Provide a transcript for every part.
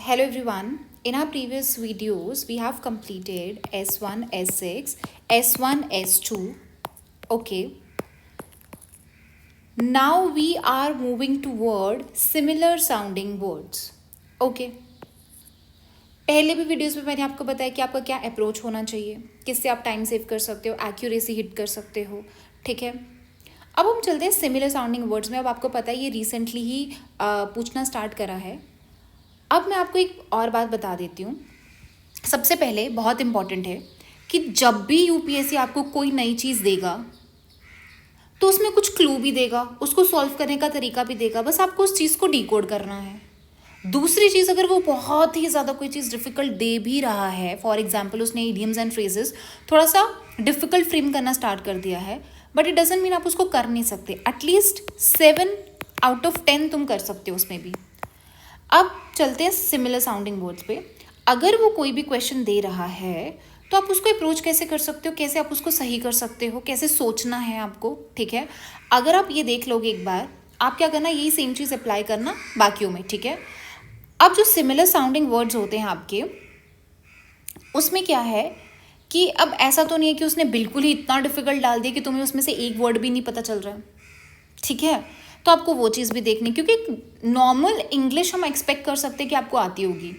Hello everyone. In our previous videos, we have completed S1, S6, S1, S2. Okay. Now we are moving toward similar sounding words. Okay. पहले भी videos में मैंने आपको बताया कि आपका क्या अप्रोच होना चाहिए, किससे आप टाइम सेव कर सकते हो, एक्यूरेसी हिट कर सकते हो. ठीक है. अब हम चलते हैं सिमिलर साउंडिंग वर्ड्स में. अब आपको पता है ये रिसेंटली ही पूछना स्टार्ट करा है. अब मैं आपको एक और बात बता देती हूँ. सबसे पहले बहुत इम्पॉर्टेंट है कि जब भी यूपीएससी आपको कोई नई चीज़ देगा तो उसमें कुछ क्लू भी देगा, उसको सॉल्व करने का तरीका भी देगा. बस आपको उस चीज़ को डिकोड करना है. दूसरी चीज़, अगर वो बहुत ही ज़्यादा कोई चीज़ डिफ़िकल्ट दे भी रहा है, फॉर एग्जाम्पल उसने इडियम्स एंड फ्रेजेस थोड़ा सा डिफ़िकल्ट फ्रेम करना स्टार्ट कर दिया है, बट इट डजेंट मीन आप उसको कर नहीं सकते. एटलीस्ट 7/10 तुम कर सकते हो उसमें भी. अब चलते हैं सिमिलर साउंडिंग वर्ड्स पे. अगर वो कोई भी क्वेश्चन दे रहा है तो आप उसको अप्रोच कैसे कर सकते हो, कैसे आप उसको सही कर सकते हो, कैसे सोचना है आपको. ठीक है. अगर आप ये देख लोगे एक बार, आप क्या करना, यही सेम चीज़ अप्लाई करना बाकियों में. ठीक है. अब जो सिमिलर साउंडिंग वर्ड्स होते हैं आपके, उसमें क्या है कि अब ऐसा तो नहीं है कि उसने बिल्कुल ही इतना डिफिकल्ट डाल दिया कि तुम्हें उसमें से एक वर्ड भी नहीं पता चल रहा है. ठीक है. तो आपको वो चीज़ भी देखनी, क्योंकि नॉर्मल इंग्लिश हम एक्सपेक्ट कर सकते हैं कि आपको आती होगी.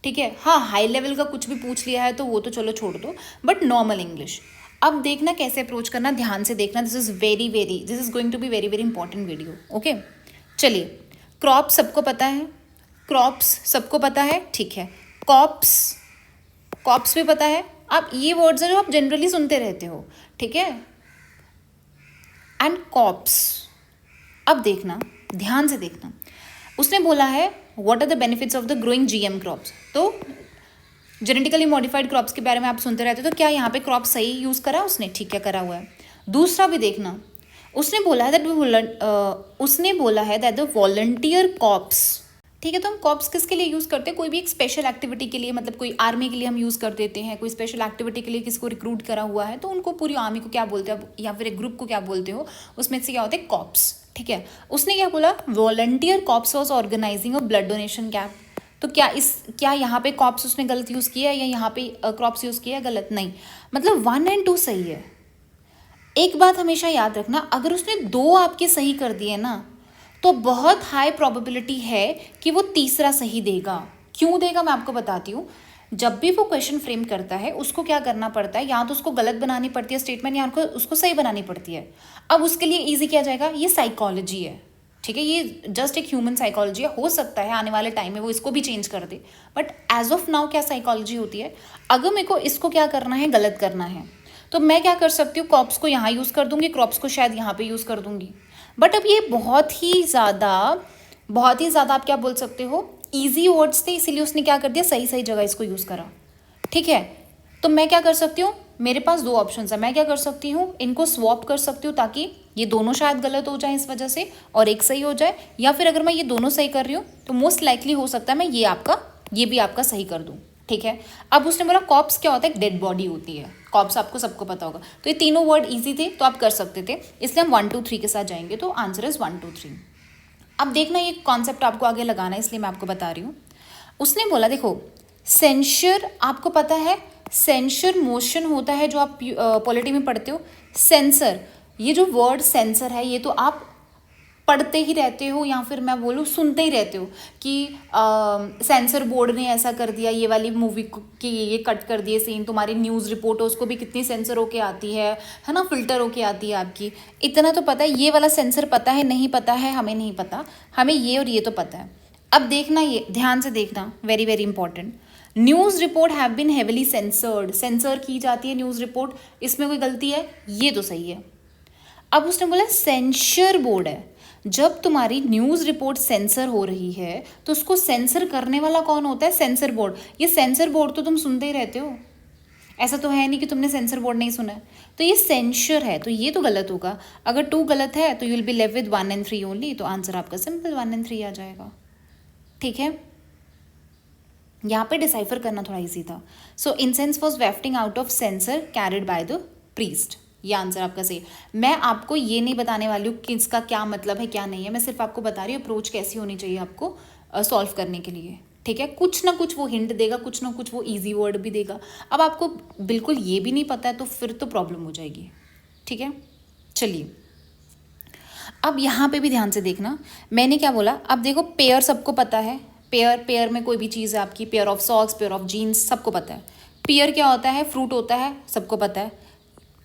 ठीक है. हाँ, हाई लेवल का कुछ भी पूछ लिया है तो वो तो चलो छोड़ दो, बट नॉर्मल इंग्लिश अब देखना कैसे अप्रोच करना, ध्यान से देखना. This is going to be very very important video. Okay. चलिए. क्रॉप सबको पता है, क्रॉप्स सबको पता है. ठीक है. कॉप्स, कॉप्स भी पता है. आप ये वर्ड्स हैं जो आप जनरली सुनते रहते हो. ठीक है. And corps. अब देखना, ध्यान से देखना. उसने बोला है what are the benefits of the growing GM crops. तो जेनेटिकली मॉडिफाइड क्रॉप्स के बारे में आप सुनते रहते हो, तो क्या यहाँ पे क्रॉप सही यूज़ करा उसने? ठीक है, करा हुआ है. दूसरा भी देखना. उसने बोला है दैट द वॉलंटियर कॉप्स. ठीक है. तो हम कॉप्स किसके लिए यूज़ करते हैं? कोई भी एक स्पेशल एक्टिविटी के लिए, मतलब कोई आर्मी के लिए हम यूज़ कर देते हैं. कोई स्पेशल एक्टिविटी के लिए किसको रिक्रूट करा हुआ है तो उनको, पूरी आर्मी को क्या बोलते हो या फिर एक ग्रुप को क्या बोलते हो, उसमें से क्या होते हैं? कॉप्स. ठीक है. उसने क्या बोला? Volunteer corps was organising a blood donation camp. तो क्या यहाँ पे कॉप्स उसने गलत यूज़ किया है या यहाँ पे क्रॉप्स यूज़ किया है गलत? नहीं. मतलब 1 और 2 सही है. एक बात हमेशा याद रखना, अगर उसने 2 आपके सही कर दिए ना, तो बहुत हाई प्रोबेबिलिटी है कि वो तीसरा सही देगा. क्यों देगा, मैं आपको बताती हूँ. जब भी वो क्वेश्चन फ्रेम करता है, उसको क्या करना पड़ता है, या तो उसको गलत बनानी पड़ती है स्टेटमेंट, या उसको सही बनानी पड़ती है. अब उसके लिए ईजी क्या जाएगा, ये साइकोलॉजी है. ठीक है. ये जस्ट एक ह्यूमन साइकोलॉजी है. हो सकता है आने वाले टाइम में वो इसको भी चेंज कर दे, बट एज ऑफ नाउ क्या साइकोलॉजी होती है, अगर मेरे को इसको क्या करना है, गलत करना है, तो मैं क्या कर सकती हूँ, कॉप्स को यहाँ यूज़ कर दूंगी, क्रॉप्स को शायद यहाँ पे यूज़ कर दूंगी. बट अब ये बहुत ही ज़्यादा आप क्या बोल सकते हो, ईजी वर्ड्स थे, इसीलिए उसने क्या कर दिया, सही सही जगह इसको यूज़ करा. ठीक है. तो मैं क्या कर सकती हूँ, मेरे पास 2 ऑप्शन है. मैं क्या कर सकती हूँ, इनको स्वॉप कर सकती हूँ ताकि ये दोनों शायद गलत हो जाए इस वजह से, और एक सही हो जाए. या फिर अगर मैं ये दोनों सही कर रही हूँ तो मोस्ट लाइकली हो सकता है मैं ये भी आपका सही कर दूँ. ठीक है. अब उसने बोला कॉप्स क्या होता है, डेड बॉडी होती है. कॉप्स आपको सबको पता होगा. तो ये तीनों वर्ड इजी थे तो आप कर सकते थे, इसलिए हम 1 2 3 के साथ जाएंगे. तो आंसर इज 1 2 3. अब देखना, ये कॉन्सेप्ट आपको आगे लगाना है, इसलिए मैं आपको बता रही हूँ. उसने बोला देखो, सेंसर आपको पता है, सेंसर मोशन होता है जो आप पॉलिटी में पढ़ते हो. सेंसर, ये जो वर्ड सेंसर है, ये तो आप पढ़ते ही रहते हो, या फिर मैं बोलूँ सुनते ही रहते हो कि सेंसर बोर्ड ने ऐसा कर दिया, ये वाली मूवी की ये कट कर दिए सीन. तुम्हारी न्यूज़ रिपोर्ट हो, उसको भी कितनी सेंसर होके आती है ना, फिल्टर होके आती है आपकी. इतना तो पता है. ये वाला सेंसर पता है, नहीं पता है, हमें नहीं पता. हमें ये और ये तो पता है. अब देखना, ये ध्यान से देखना, very very important. News report have been heavily censored. Censor की जाती है न्यूज़ रिपोर्ट, इसमें कोई गलती है? ये तो सही है. अब उसने बोला सेंसर बोर्ड है. जब तुम्हारी न्यूज़ रिपोर्ट सेंसर हो रही है तो उसको सेंसर करने वाला कौन होता है? Sensor board. ये सेंसर बोर्ड तो तुम सुनते ही रहते हो, ऐसा तो है नहीं कि तुमने सेंसर बोर्ड नहीं सुना है. तो ये सेंसर है, तो ये तो गलत होगा. अगर 2 गलत है तो you will be left with 1 और 3 ओनली. तो आंसर आपका सिंपल 1 और 3 आ जाएगा. ठीक है. यहाँ पे डिसाइफर करना थोड़ा ईजी था. So incense was wafting out of censer carried by the priest. ये आंसर आपका सही. मैं आपको ये नहीं बताने वाली हूँ कि इसका क्या मतलब है क्या नहीं है, मैं सिर्फ आपको बता रही हूँ अप्रोच कैसी होनी चाहिए आपको सॉल्व करने के लिए. ठीक है, कुछ ना कुछ वो हिंट देगा, कुछ ना कुछ वो इजी वर्ड भी देगा। अब आपको बिल्कुल ये भी नहीं पता है तो फिर तो प्रॉब्लम हो जाएगी। ठीक है, चलिए अब यहाँ पे भी ध्यान से देखना, मैंने क्या बोला। अब देखो पेयर सबको पता है, पेयर में कोई भी चीज़ है आपकी, pair of socks, pair of jeans, सबको पता है। पेयर क्या होता है, फ्रूट होता है, सबको पता है।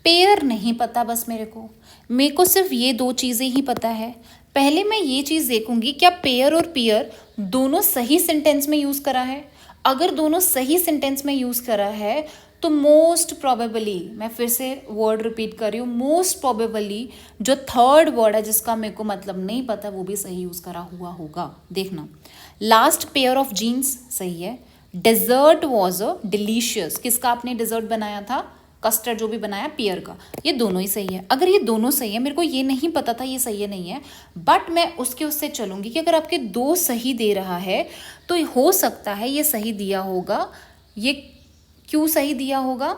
पेयर नहीं पता बस मेरे को सिर्फ ये दो चीज़ें ही पता है। पहले मैं ये चीज़ देखूंगी क्या पेयर और पेयर दोनों सही सेंटेंस में यूज़ करा है। अगर दोनों सही सेंटेंस में यूज़ करा है तो मोस्ट प्रोबेबली, मैं फिर से वर्ड रिपीट कर रही हूँ, मोस्ट प्रोबेबली जो थर्ड वर्ड है जिसका मेरे को मतलब नहीं पता वो भी सही यूज़ करा हुआ होगा। देखना, लास्ट पेयर ऑफ जीन्स सही है। डेजर्ट वॉज अ डिलीशियस, किसका आपने डेजर्ट बनाया था, कस्टर्ड जो भी बनाया पियर का, ये दोनों ही सही है। अगर ये दोनों सही है, मेरे को ये नहीं पता था ये सही है नहीं है, बट मैं उससे चलूंगी कि अगर आपके दो सही दे रहा है तो हो सकता है ये सही दिया होगा। ये क्यों सही दिया होगा,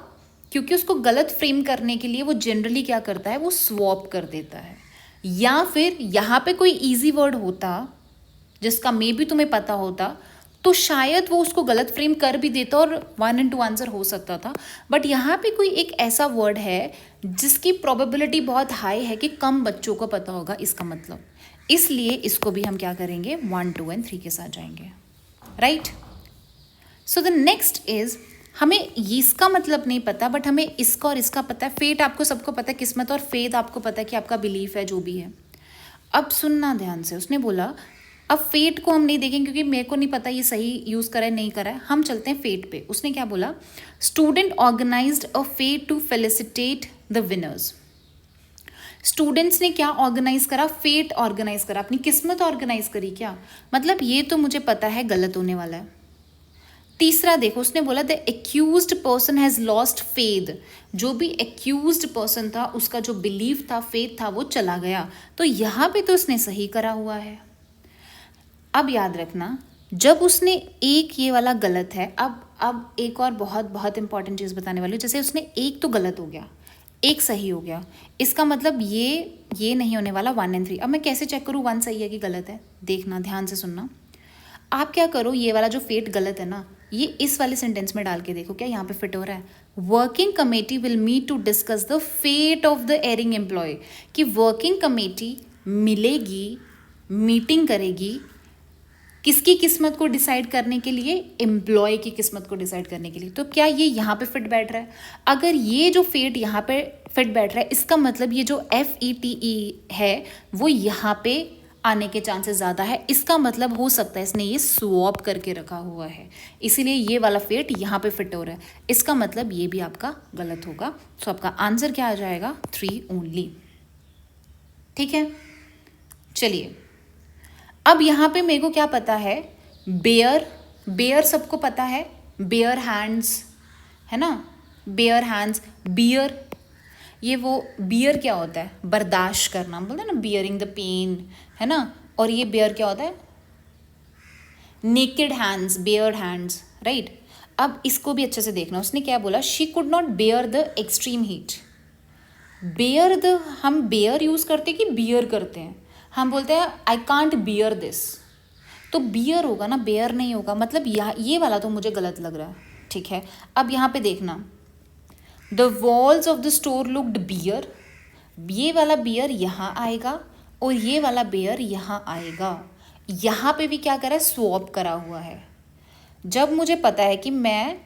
क्योंकि उसको गलत फ्रेम करने के लिए वो जनरली क्या करता है, वो स्वॉप कर देता है। या फिर यहाँ पे कोई ईजी वर्ड होता जिसका मे भी तुम्हें पता होता तो शायद वो उसको गलत फ्रेम कर भी देता और 1 and 2 आंसर हो सकता था। बट यहाँ पे कोई एक ऐसा वर्ड है जिसकी प्रोबेबिलिटी बहुत हाई है कि कम बच्चों को पता होगा इसका मतलब, इसलिए इसको भी हम क्या करेंगे 1, 2 and 3 के साथ जाएंगे। Right, so the next is, हमें इसका मतलब नहीं पता बट हमें इसका और इसका पता है। फेट आपको सबको पता है, किस्मत और फेथ आपको पता है कि आपका बिलीफ है जो भी है। अब सुनना ध्यान से, उसने बोला अब फेट को हम नहीं देखेंगे क्योंकि मेरे को नहीं पता ये सही यूज़ करा है नहीं करा है, हम चलते हैं फेट पे। उसने क्या बोला, student organised a fete to felicitate the winners. Students ने क्या ऑर्गेनाइज करा, फेट ऑर्गेनाइज करा, अपनी किस्मत ऑर्गेनाइज करी क्या, मतलब ये तो मुझे पता है गलत होने वाला है। तीसरा देखो, उसने बोला the accused person has lost faith, जो भी एक्यूज्ड पर्सन था उसका जो बिलीफ था, फेथ था, वो चला गया, तो यहाँ पे तो उसने सही करा हुआ है। अब याद रखना, जब उसने एक ये वाला गलत है, अब एक और बहुत बहुत इंपॉर्टेंट चीज़ बताने वाली हूँ। जैसे उसने एक तो गलत हो गया, एक सही हो गया, इसका मतलब ये नहीं होने वाला 1 and 3। अब मैं कैसे चेक करूँ 1 सही है कि गलत है, देखना ध्यान से सुनना। आप क्या करो, ये वाला जो फेट गलत है ना, ये इस वाले सेंटेंस में डाल के देखो क्या यहाँ पे फिट हो रहा है। Working committee will meet to discuss the fate of the erring employ, कि वर्किंग कमेटी मिलेगी, मीटिंग करेगी, किसकी किस्मत को डिसाइड करने के लिए, एम्प्लॉय की किस्मत को डिसाइड करने के लिए। तो क्या ये यहाँ पे फिट बैठ रहा है, अगर ये जो फेट यहाँ पे फिट बैठ रहा है इसका मतलब ये जो FETE है वो यहाँ पे आने के चांसेस ज़्यादा है। इसका मतलब हो सकता है इसने ये स्वॉप करके रखा हुआ है, इसीलिए ये वाला फेट यहाँ पे फिट हो रहा है, इसका मतलब ये भी आपका गलत होगा। तो आपका आंसर क्या आ जाएगा, 3 ओनली। ठीक है, चलिए अब यहाँ पे मेरे को क्या पता है, बेयर सबको पता है, बेयर हैंड्स है ना, बेयर हैंड्स, बियर, ये वो बियर क्या होता है, बर्दाश्त करना, बोलते हैं ना बियरिंग द पेन, है ना। और ये बेयर क्या होता है, naked hands, bare hands, right. अब इसको भी अच्छे से देखना, उसने क्या बोला, she could not bear the extreme heat. Bear the, हम बेयर यूज करते कि बियर करते हैं, हम बोलते हैं आई कांट बियर दिस, तो बियर होगा ना, बेयर नहीं होगा, मतलब ये वाला तो मुझे गलत लग रहा है। ठीक है, अब यहाँ पे देखना, the walls of the store looked bare, ये वाला बियर यहाँ आएगा और ये वाला बियर यहाँ आएगा, यहाँ पे भी क्या करा है, स्वॉप करा हुआ है। जब मुझे पता है कि मैं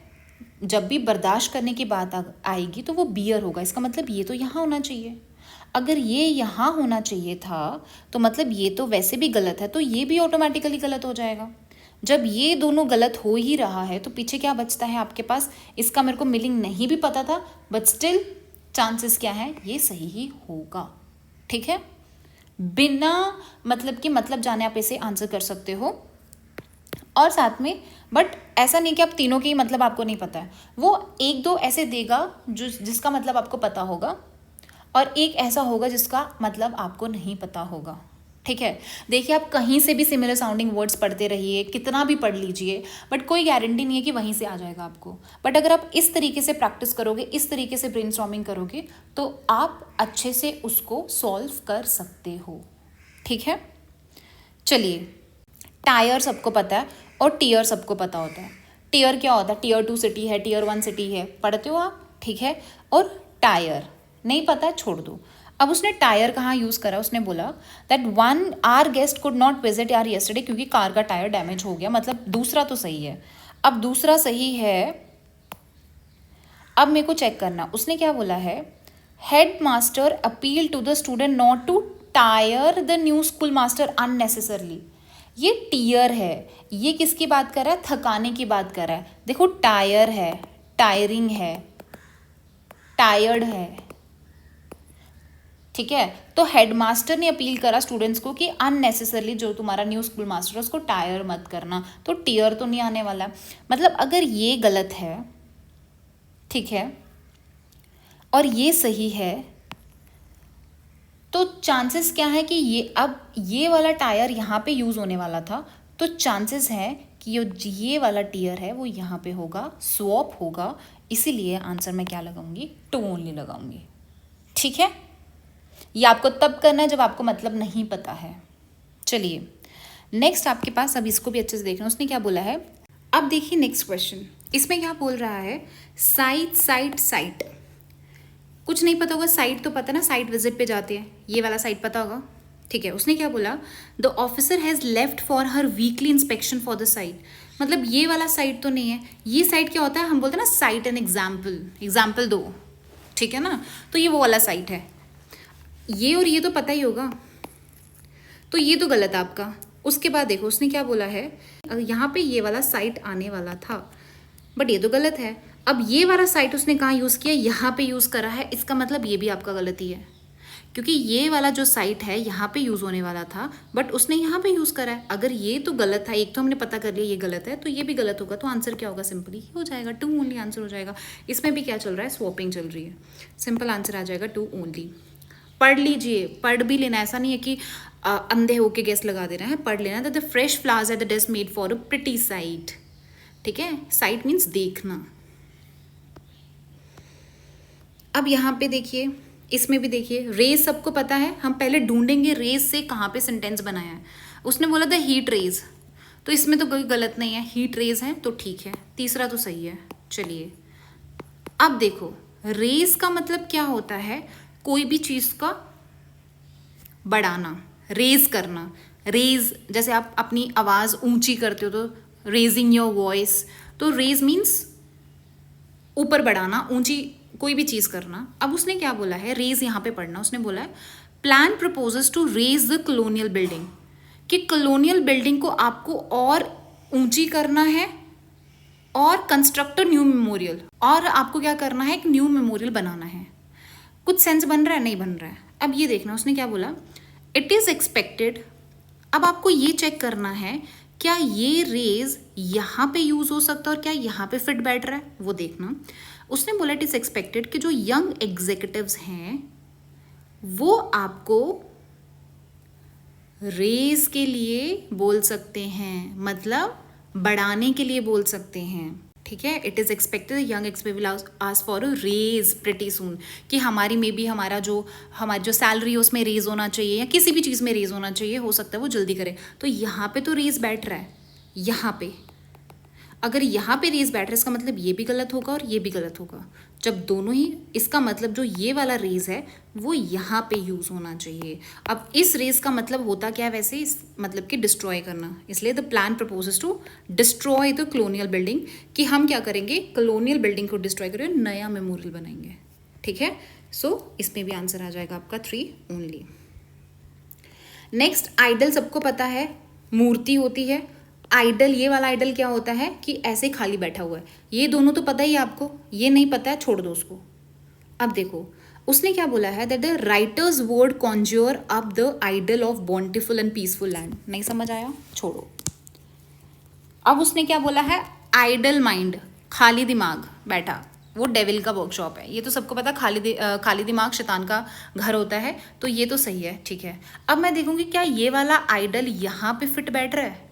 जब भी बर्दाश्त करने की बात आएगी तो वो बियर होगा, इसका मतलब ये तो यहाँ होना चाहिए। अगर ये यहाँ होना चाहिए था तो मतलब ये तो वैसे भी गलत है, तो ये भी ऑटोमेटिकली गलत हो जाएगा। जब ये दोनों गलत हो ही रहा है तो पीछे क्या बचता है आपके पास, इसका मेरे को मीनिंग नहीं भी पता था बट स्टिल चांसेस क्या है, ये सही ही होगा। ठीक है, बिना मतलब कि मतलब जाने आप इसे आंसर कर सकते हो। और साथ में बट ऐसा नहीं कि आप तीनों के ही मतलब आपको नहीं पता है, वो एक दो ऐसे देगा जिसका मतलब आपको पता होगा और एक ऐसा होगा जिसका मतलब आपको नहीं पता होगा। ठीक है, देखिए आप कहीं से भी सिमिलर साउंडिंग वर्ड्स पढ़ते रहिए, कितना भी पढ़ लीजिए, बट कोई गारंटी नहीं है कि वहीं से आ जाएगा आपको। बट अगर आप इस तरीके से प्रैक्टिस करोगे, इस तरीके से ब्रेनस्टॉर्मिंग करोगे तो आप अच्छे से उसको सॉल्व कर सकते हो। ठीक है, चलिए टायर सबको पता है, और टीयर सबको पता होता है। टीयर क्या होता है? टीयर 2 सिटी है, टीयर 1 सिटी है, पढ़ते हो आप, ठीक है। और टायर नहीं पता है, छोड़ दो। अब उसने टायर कहाँ यूज़ करा? उसने बोला that one our guest could not visit यार येस्टरडे क्योंकि कार का टायर डैमेज हो गया। मतलब दूसरा तो सही है। अब दूसरा सही है, अब मेरे को चेक करना उसने क्या बोला है। Head master appeal to the student not to tire the new school master unnecessarily. ये टीयर है, ये किसकी बात कर रहा है? थकाने की बात कर रहा है। देखो टायर है, टायरिंग है, टायर्ड है, ठीक है। तो हेडमास्टर ने अपील करा स्टूडेंट्स को कि अननेसेसरली जो तुम्हारा न्यू स्कूल मास्टर है उसको टायर मत करना। तो टीयर तो नहीं आने वाला। मतलब अगर ये गलत है, ठीक है, और ये सही है, तो चांसेस क्या है कि ये वाला टायर यहाँ पे यूज़ होने वाला था, तो चांसेस है कि ये वाला टीयर है वो यहाँ पे होगा, स्वॉप होगा। इसीलिए आंसर मैं क्या लगाऊंगी? 2 ओनली लगाऊंगी, ठीक है। ये आपको तब करना है जब आपको मतलब नहीं पता है। चलिए नेक्स्ट आपके पास, अब इसको भी अच्छे से देखना उसने क्या बोला है। अब देखिए नेक्स्ट क्वेश्चन, इसमें क्या बोल रहा है? साइट साइट साइट, कुछ नहीं पता होगा। साइट तो पता ना, साइट विजिट पे जाते हैं, ये वाला साइट पता होगा, ठीक है। उसने क्या बोला? The officer has left for her weekly inspection for the site. मतलब ये वाला साइट तो नहीं है। ये साइट क्या होता है? हम बोलते हैं ना साइट एन एग्जाम्पल, एग्जाम्पल दो, ठीक है ना। तो ये वो वाला साइट है। ये और ये तो पता ही होगा, तो ये तो गलत है आपका। उसके बाद देखो उसने क्या बोला है, यहाँ पे ये वाला साइट आने वाला था, बट ये तो गलत है। अब ये वाला साइट उसने कहाँ यूज़ किया? यहाँ पे यूज़ करा है। इसका मतलब ये भी आपका गलती है, क्योंकि ये वाला जो साइट है यहाँ पे यूज़ होने वाला था, बट उसने यहाँ पे यूज़ करा है। अगर ये तो गलत था, एक तो हमने पता कर लिया ये गलत है, तो ये भी गलत होगा। तो आंसर क्या होगा? सिंपली हो जाएगा 2 ओनली आंसर हो जाएगा। इसमें भी क्या चल रहा है? स्वॉपिंग चल रही है। सिंपल आंसर आ जाएगा 2 ओनली। पढ़ लीजिए, पढ़ भी लेना, ऐसा नहीं है कि अंधे होके गेस लगा दे रहे हैं। पढ़ लेना। The fresh flowers at the desk made for a pretty site, ठीक है। साइट मीन्स देखना। अब यहाँ पे देखिए, इसमें भी देखिए, रेज सबको पता है। हम पहले ढूंढेंगे रेज से कहाँ पे सेंटेंस बनाया है। उसने बोला द हीट रेज, तो इसमें तो कोई गलत नहीं है, हीट रेज है तो ठीक है। तीसरा तो सही है। चलिए अब देखो, रेज का मतलब क्या होता है? कोई भी चीज़ का बढ़ाना, रेज करना। रेज जैसे आप अपनी आवाज़ ऊंची करते हो तो रेजिंग योर वॉइस, तो रेज मीन्स ऊपर बढ़ाना, ऊंची कोई भी चीज़ करना। अब उसने क्या बोला है? रेज यहाँ पे पढ़ना। उसने बोला है plan proposes to raze the colonial building, कि कॉलोनियल बिल्डिंग को आपको और ऊंची करना है और कंस्ट्रक्ट न्यू मेमोरियल, और आपको क्या करना है? एक न्यू मेमोरियल बनाना है। कुछ सेंस बन रहा है? नहीं बन रहा है। अब ये देखना उसने क्या बोला, इट इज़ एक्सपेक्टेड। अब आपको ये चेक करना है क्या ये रेज यहाँ पे यूज़ हो सकता है और क्या यहाँ पे फिट बैठ रहा है, वो देखना। उसने बोला इट इज़ एक्सपेक्टेड कि जो यंग एग्जीक्यूटिव्स हैं वो आपको रेज के लिए बोल सकते हैं, मतलब बढ़ाने के लिए बोल सकते हैं, ठीक है। It is expected young expect will ask for a raise pretty soon, कि हमारी में भी हमारी जो सैलरी है उसमें रेज होना चाहिए, या किसी भी चीज़ में रेज होना चाहिए, हो सकता है वो जल्दी करे। तो यहाँ पे तो रेज बैठ रहा है, यहाँ पे अगर यहाँ पे रेज बैठ रहा है इसका मतलब ये भी गलत होगा और ये भी गलत होगा। जब दोनों ही, इसका मतलब जो ये वाला रेज है वो यहाँ पे यूज़ होना चाहिए। अब इस रेज का मतलब होता क्या है वैसे? इस मतलब कि डिस्ट्रॉय करना। इसलिए the plan proposes to destroy the colonial building, कि हम क्या करेंगे? कॉलोनियल बिल्डिंग को डिस्ट्रॉय करेंगे, नया मेमोरियल बनाएंगे, ठीक है। सो इसमें भी आंसर आ जाएगा आपका 3 ओनली। नेक्स्ट, आइडल सबको पता है, मूर्ति होती है। आइडल, ये वाला आइडल क्या होता है कि ऐसे खाली बैठा हुआ है। ये दोनों तो पता ही है आपको, ये नहीं पता है छोड़ दो उसको। अब देखो उसने क्या बोला है, that the writer's word conjure up the idyll of bountiful and peaceful land. नहीं समझ आया? छोड़ो। अब उसने क्या बोला है? आइडल माइंड, खाली दिमाग बैठा, वो डेविल का वर्कशॉप है। ये तो सबको पता, खाली दिमाग शैतान का घर होता है, तो ये तो सही है, ठीक है। अब मैं देखूंगी क्या ये वाला आइडल यहाँ पे फिट बैठ रहा है,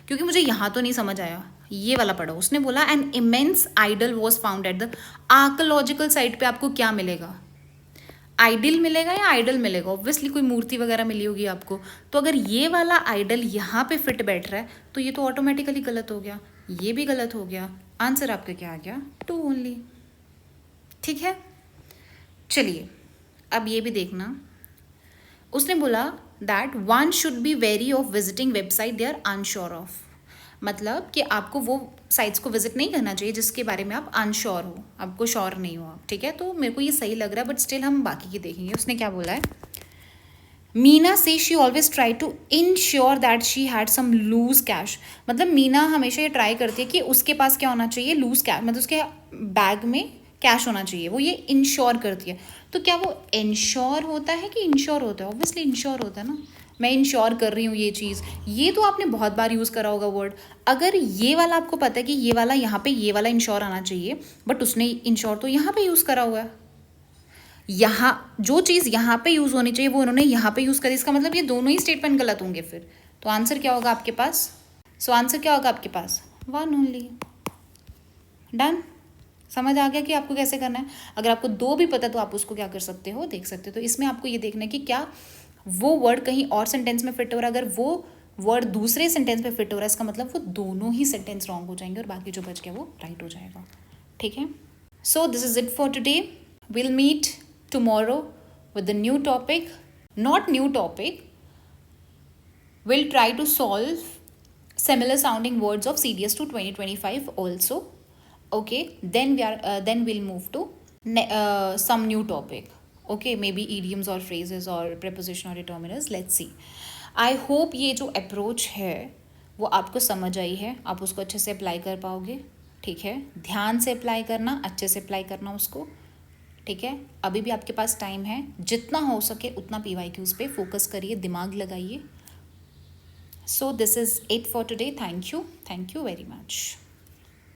क्योंकि मुझे यहाँ तो नहीं समझ आया। ये वाला पढ़ो। उसने बोला an immense idol was found at the archaeological site पे आपको क्या मिलेगा? आइडियल मिलेगा या आइडल मिलेगा? ऑब्वियसली कोई मूर्ति वगैरह मिली होगी आपको। तो अगर ये वाला आइडल यहाँ पे फिट बैठ रहा है तो ये तो ऑटोमेटिकली गलत हो गया, ये भी गलत हो गया। आंसर आपका क्या आ गया? 2 ओनली। ठीक है, चलिए अब ये भी देखना। उसने बोला that one should be wary of visiting website they are unsure of. मतलब कि आपको वो साइट्स को विजिट नहीं करना चाहिए जिसके बारे में आप अनश्योर हो, आपको श्योर नहीं हो आप। ठीक है, तो मेरे को ये सही लग रहा है, बट स्टिल हम बाकी की देखेंगे। उसने क्या बोला है? मीना से she always try to ensure that she had some loose cash. मतलब मीना हमेशा ये ट्राई करती है कि उसके पास क्या होना चाहिए? लूज कैश, मतलब उसके बैग में कैश होना चाहिए, वो ये इंश्योर करती है। तो क्या वो इंश्योर होता है कि इंश्योर होता है? ऑब्वियसली इंश्योर होता है ना, मैं इंश्योर कर रही हूँ ये चीज़। ये तो आपने बहुत बार यूज़ करा होगा वर्ड। अगर ये वाला आपको पता है कि ये वाला यहाँ पे ये वाला इंश्योर आना चाहिए, बट उसने इंश्योर तो यहाँ पे यूज़ करा हुआ है। यहाँ जो चीज़ यहाँ पे यूज़ होनी चाहिए वो उन्होंने यहाँ पे यूज़ करी, इसका मतलब ये दोनों ही स्टेटमेंट गलत होंगे फिर। तो आंसर क्या होगा आपके पास? सो आंसर क्या होगा आपके पास? 1 ओनली। डन। समझ आ गया कि आपको कैसे करना है? अगर आपको 2 भी पता तो आप उसको क्या कर सकते हो, देख सकते हो। तो इसमें आपको ये देखना है कि क्या वो वर्ड कहीं और सेंटेंस में फिट हो रहा है। अगर वो वर्ड दूसरे सेंटेंस में फिट हो रहा है, इसका मतलब वो दोनों ही सेंटेंस रॉन्ग हो जाएंगे और बाकी जो बच गया वो राइट हो जाएगा। ठीक है, so this is it for today. Will meet tomorrow with the new topic, not new topic, will try to solve similar sounding words of CDS to 2025 also. Okay, then we'll move to some new topic. Okay, maybe idioms or phrases or preposition or determiners. Let's see. I hope ये जो approach है वो आपको समझ आई है, आप उसको अच्छे से अप्लाई कर पाओगे। ठीक है, ध्यान से अप्लाई करना, अच्छे से अप्लाई करना उसको। ठीक है, अभी भी आपके पास टाइम है, जितना हो सके उतना PYQs पे फोकस करिए, दिमाग लगाइए। So this is it for today. Thank you very much.